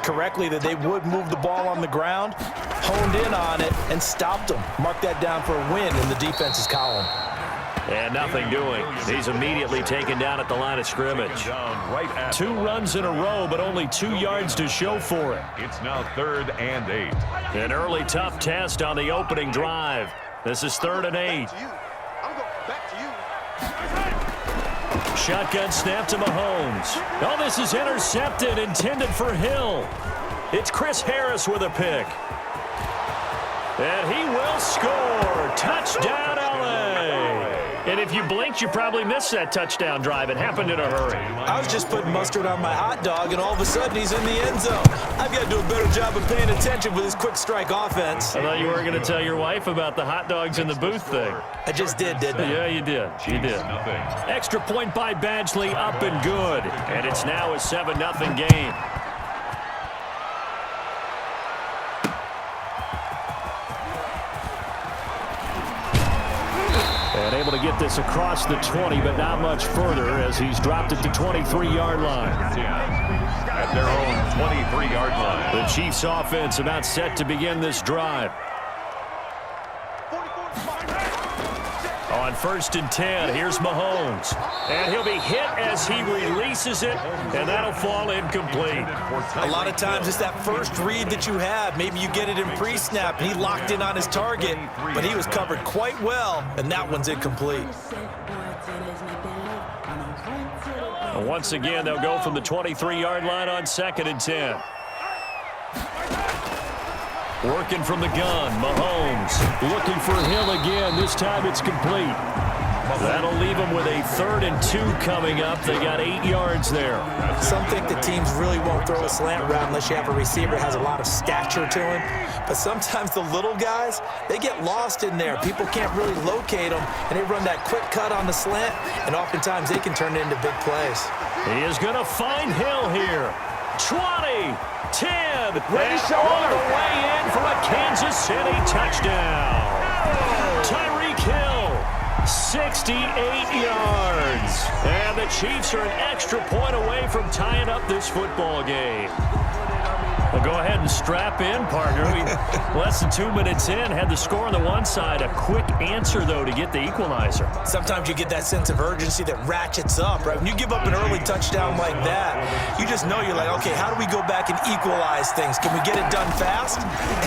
correctly that they would move the ball on the ground, honed in on it, and stopped them. Mark that down for a win in the defense's column. And nothing doing. He's immediately taken down at the line of scrimmage. 2 runs in a row, but only 2 yards to show for it. It's now 3rd and 8. An early tough test on the opening drive. This is 3rd and 8. Shotgun snap to Mahomes. Oh, this is intercepted, intended for Hill. It's Chris Harris with a pick. And he will score. Touchdown, LA. And if you blinked, you probably missed that touchdown drive. It happened in a hurry. I was just putting mustard on my hot dog, and all of a sudden he's in the end zone. I've got to do a better job of paying attention with this quick strike offense. I thought you were going to tell your wife about the hot dogs in the booth thing. I just did, didn't I? Yeah, you did. You did. Extra point by Badgley, up and good. And it's now a 7-0 game. And able to get this across the 20, but not much further as he's dropped it to 23-yard line. At their own 23-yard line. The Chiefs offense about set to begin this drive. On 1st and 10, here's Mahomes. And he'll be hit as he releases it, and that'll fall incomplete. A lot of times it's that first read that you have. Maybe you get it in pre-snap, and he locked in on his target, but he was covered quite well, and that one's incomplete. And once again, they'll go from the 23-yard line on 2nd and 10. Working from the gun, Mahomes looking for Hill again. This time it's complete. That'll leave them with a 3rd and 2 coming up. They got 8 yards there. Some think the teams really won't throw a slant route unless you have a receiver that has a lot of stature to him. But sometimes the little guys, they get lost in there. People can't really locate them, and they run that quick cut on the slant, and oftentimes they can turn it into big plays. He is going to find Hill here. 20, 10, and all the way in for a Kansas City touchdown. Tyreek Hill, 68 yards. And the Chiefs are an extra point away from tying up this football game. Well, go ahead and strap in, partner. Less than 2 minutes in, had the score on the one side. A quick answer, though, to get the equalizer. Sometimes you get that sense of urgency that ratchets up, right? When you give up an early touchdown like that, you just know you're like, okay, how do we go back and equalize things? Can we get it done fast?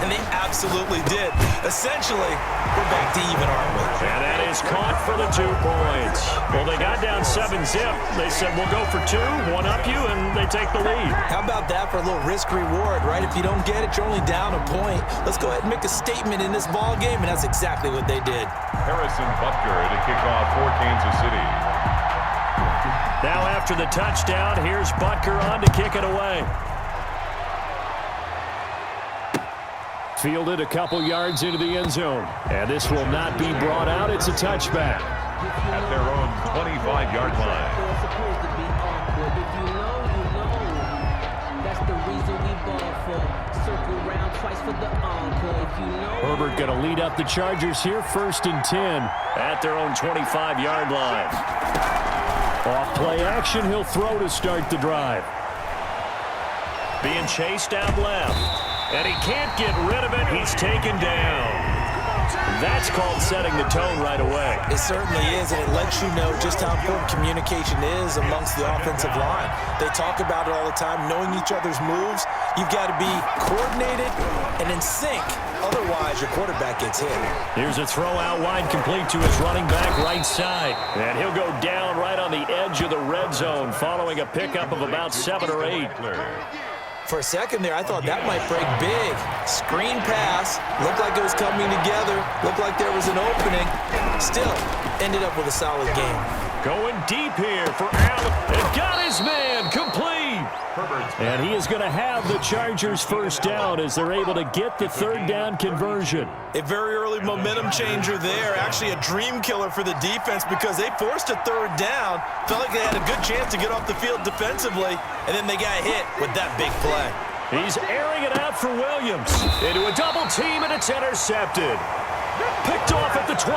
And they absolutely did. Essentially, we're back to even, aren't we? And that is caught for the 2 points. Well, they got down 7-0. They said, we'll go for 2, one up you, and they take the lead. How about that for a little risk-reward? Right? If you don't get it, you're only down a point. Let's go ahead and make a statement in this ball game, and that's exactly what they did. Harrison Butker to kick off for Kansas City. Now after the touchdown, here's Butker on to kick it away. Fielded a couple yards into the end zone. And this will not be brought out. It's a touchback. At their own 25-yard line. Herbert going to lead up the Chargers here, 1st and 10 at their own 25-yard line. Off play action, he'll throw to start the drive. Being chased out left, and he can't get rid of it. He's taken down. That's called setting the tone right away. It certainly is, and it lets you know just how important communication is amongst the offensive line. They talk about it all the time, knowing each other's moves. You've got to be coordinated and in sync. Otherwise, your quarterback gets hit. Here's a throw out wide, complete to his running back right side. And he'll go down right on the edge of the red zone following a pickup of about 7 or 8. For a second there, I thought that might break big. Screen pass. Looked like it was coming together. Looked like there was an opening. Still, ended up with a solid game. Going deep here for Allen. And got his man complete. And he is going to have the Chargers first down as they're able to get the 3rd down conversion. A very early momentum changer there. Actually a dream killer for the defense because they forced a 3rd down. Felt like they had a good chance to get off the field defensively, and then they got hit with that big play. He's airing it out for Williams. Into a double team, and it's intercepted. Picked off at the 12.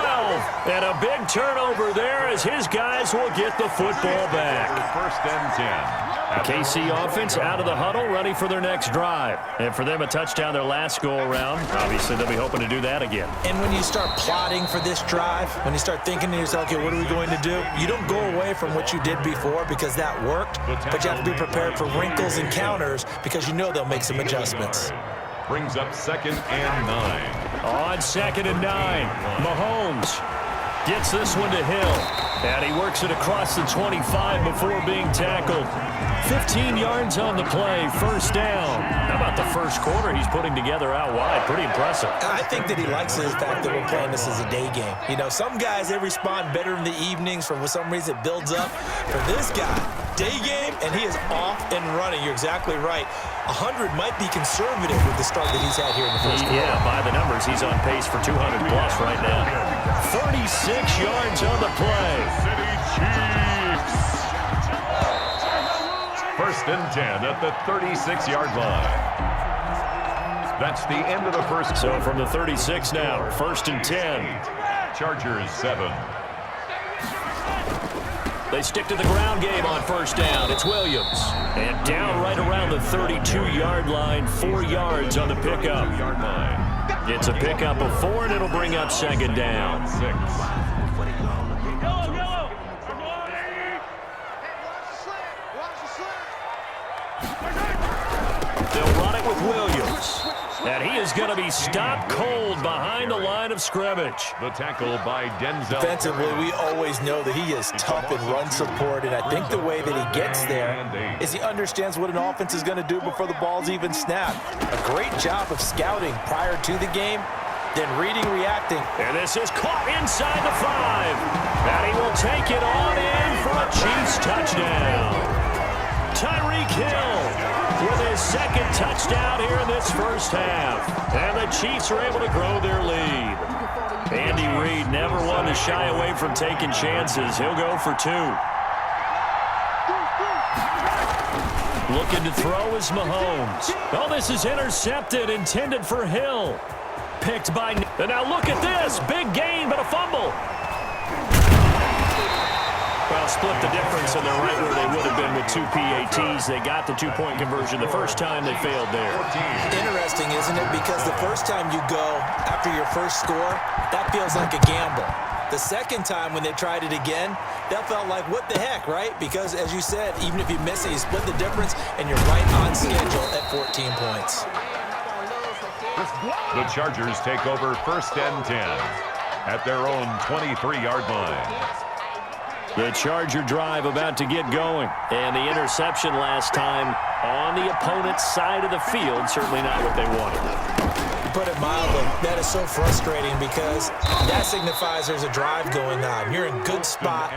And a big turnover there as his guys will get the football back. 1st and 10. KC offense out of the huddle, ready for their next drive. And for them, a touchdown their last go-around. Obviously, they'll be hoping to do that again. And when you start plotting for this drive, when you start thinking to yourself, okay, what are we going to do? You don't go away from what you did before because that worked, but you have to be prepared for wrinkles and counters because you know they'll make some adjustments. Brings up 2nd and 9. On 2nd and 9, Mahomes gets this one to Hill. And he works it across the 25 before being tackled. 15 yards on the play, first down. How about the first quarter he's putting together out wide? Pretty impressive. I think that he likes the fact that we're playing this as a day game. You know, some guys, they respond better in the evenings. For some reason, it builds up. For this guy, day game, and he is off and running. You're exactly right. 100 might be conservative with the start that he's had here in the first quarter. Yeah, by the numbers, he's on pace for 200-plus right now. 36 yards on the play. City Chiefs. 1st and 10 at the 36-yard line. That's the end of the first. So from the 36 now, 1st and 10. Chargers 7. They stick to the ground game on first down. It's Williams. And down right around the 32-yard line, 4 yards on the pickup. Yard line. It's a pickup of 4, and it'll bring up 2nd down. 6. They'll run it with Williams. And he is going to be stopped cold behind the line of scrimmage. The tackle by Denzel. Defensively, we always know that he is tough in run support, and I think the way that he gets there is he understands what an offense is going to do before the ball's even snapped. A great job of scouting prior to the game, then reading, reacting. And this is caught inside the 5. And he will take it on in for a Chiefs touchdown. Tyreek Hill with his 2nd touchdown here in this first half. And the Chiefs are able to grow their lead. Andy Reid never one to shy away from taking chances. He'll go for 2. Looking to throw is Mahomes. Oh, this is intercepted, intended for Hill. Picked by... And now look at this. Big gain, but a fumble. Well, split the difference, and they're right where they would have been with 2 PATs. They got the 2-point conversion the first time. They failed there. Interesting, isn't it? Because the first time you go after your first score, that feels like a gamble. The second time when they tried it again, that felt like, what the heck, right? Because, as you said, even if you miss it, you split the difference, and you're right on schedule at 14 points. The Chargers take over 1st and 10 at their own 23-yard line. The Charger drive about to get going. And the interception last time on the opponent's side of the field. Certainly not what they wanted. Put it mildly, that is so frustrating because that signifies there's a drive going on. You're in good spot,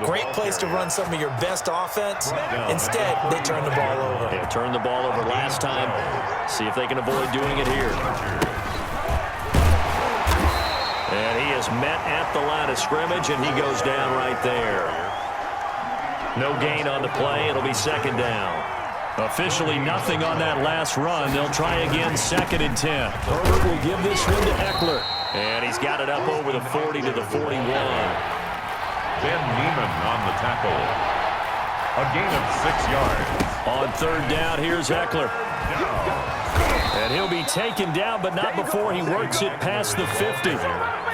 great place to run some of your best offense. Instead, they turn the ball over. They turned the ball over last time. See if they can avoid doing it here. And he is met at the line of scrimmage, and he goes down right there. No gain on the play. It'll be 2nd down. Officially nothing on that last run. They'll try again, 2nd and 10. Herbert will give this one to Eckler. And he's got it up over the 40 to the 41. Ben Neiman on the tackle. A gain of 6 yards. On 3rd down, here's Eckler. And he'll be taken down, but not before he works it past the 50.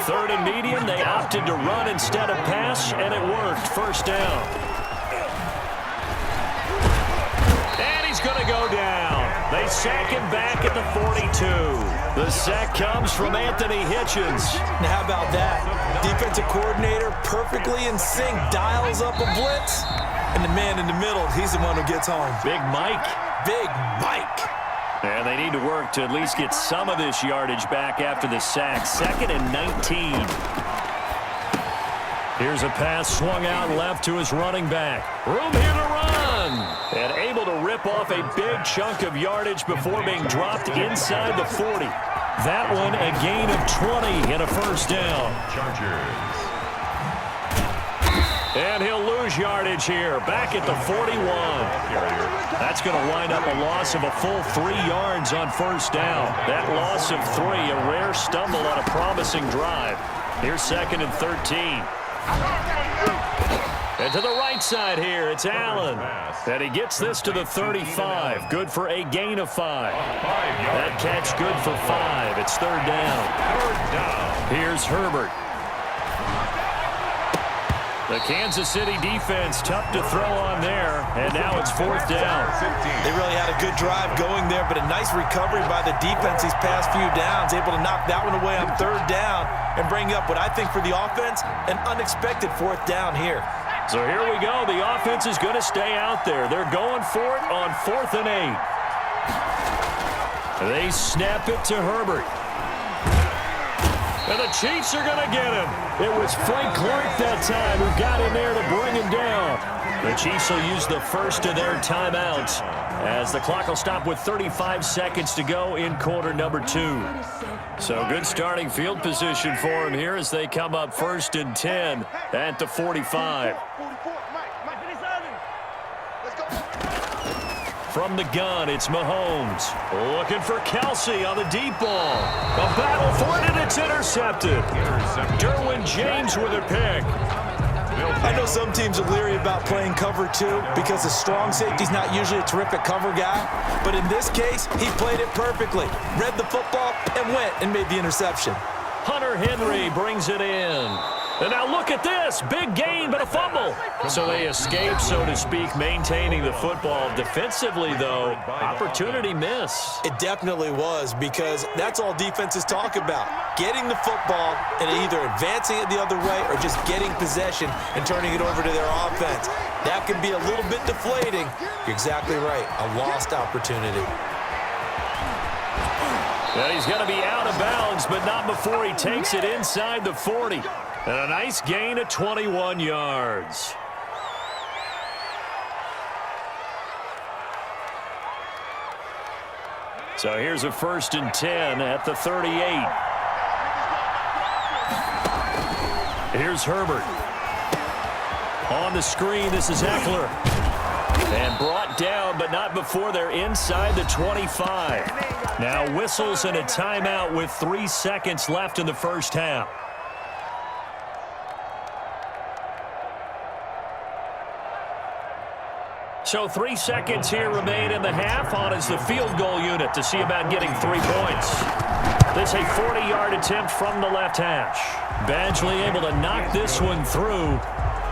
3rd and medium, they opted to run instead of pass, and it worked. 1st down. And he's going to go down. They sack him back at the 42. The sack comes from Anthony Hitchens. Now, how about that? Defensive coordinator perfectly in sync, dials up a blitz, and the man in the middle, he's the one who gets home. Big Mike. Big Mike. And they need to work to at least get some of this yardage back after the sack. 2nd and 19. Here's a pass swung out left to his running back. Room here to run. And able to rip off a big chunk of yardage before being dropped inside the 40. That one a gain of 20 and a 1st down. Chargers. And he'll lose yardage here, back at the 41. That's going to wind up a loss of a full 3 yards on 1st down. That loss of 3, a rare stumble on a promising drive. Here's 2nd and 13. And to the right side here, it's Allen. And he gets this to the 35. Good for a gain of 5. That catch good for 5. It's third down. Here's Herbert. The Kansas City defense tough to throw on there, and now it's fourth down. They really had a good drive going there, but a nice recovery by the defense these past few downs, able to knock that one away on third down and bring up what I think for the offense, an unexpected fourth down here. So here we go. The offense is going to stay out there. They're going for it on 4th and 8. They snap it to Herbert. And the Chiefs are going to get him. It was Frank Clark that time who got in there to bring him down. The Chiefs will use the first of their timeouts as the clock will stop with 35 seconds to go in quarter number 2. So good starting field position for him here as they come up 1st and 10 at the 45. From the gun, it's Mahomes. Looking for Kelsey on the deep ball. A battle for it, and it's intercepted. Derwin James with a pick. I know some teams are leery about playing cover 2 because the strong safety's not usually a terrific cover guy. But in this case, he played it perfectly. Read the football and went and made the interception. Hunter Henry brings it in. And now look at this. Big gain, but a fumble. So they escape, so to speak, maintaining the football. Defensively, though, opportunity miss. It definitely was, because that's all defenses talk about. Getting the football and either advancing it the other way or just getting possession and turning it over to their offense. That can be a little bit deflating. You're exactly right. A lost opportunity. And he's going to be out of bounds, but not before he takes it inside the 40. And a nice gain of 21 yards. So here's a 1st and 10 at the 38. Here's Herbert. On the screen, this is Eckler. And brought down, but not before they're inside the 25. Now whistles and a timeout with 3 seconds left in the first half. So 3 seconds here remain in the half. On is the field goal unit to see about getting 3 points. This a 40-yard attempt from the left hash. Badgley able to knock this one through,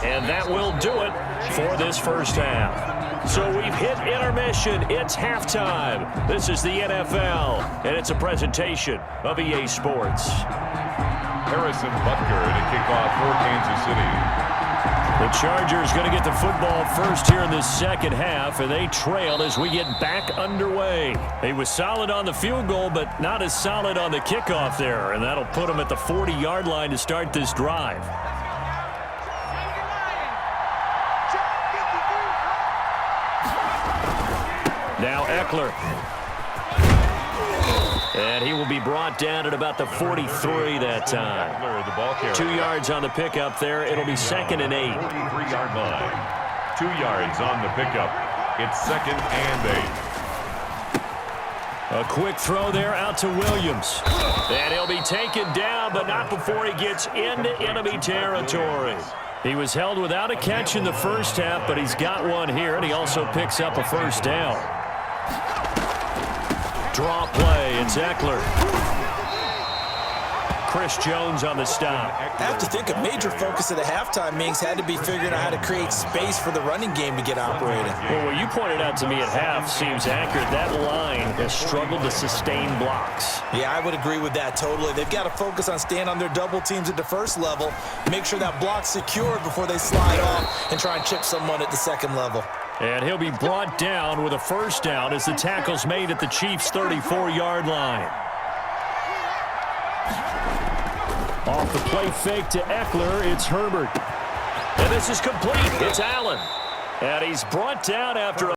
and that will do it for this first half. So we've hit intermission. It's halftime. This is the NFL, and it's a presentation of EA Sports. Harrison Butker to kick off for Kansas City. The Chargers going to get the football first here in this second half, and they trail as we get back underway. He was solid on the field goal, but not as solid on the kickoff there, and that'll put him at the 40-yard line to start this drive. Now Eckler. And he will be brought down at about the 43 that time. 2 yards on the pickup there. It'll be 2nd and 8. 43-yard line. 2 yards on the pickup. It's 2nd and 8. A quick throw there out to Williams. And he'll be taken down, but not before he gets into enemy territory. He was held without a catch in the first half, but he's got one here, and he also picks up a first down. Draw play, it's Eckler. Chris Jones on the stop. I have to think a major focus of the halftime meetings had to be figuring out how to create space for the running game to get operating. Well, what you pointed out to me at half seems accurate. That line has struggled to sustain blocks. Yeah, I would agree with that totally. They've got to focus on staying on their double teams at the first level, make sure that block's secured before they slide off and try and chip someone at the second level. And he'll be brought down with a first down as the tackle's made at the Chiefs' 34-yard line. Off the play fake to Eckler, it's Herbert. And this is complete. It's Allen. And he's brought down after a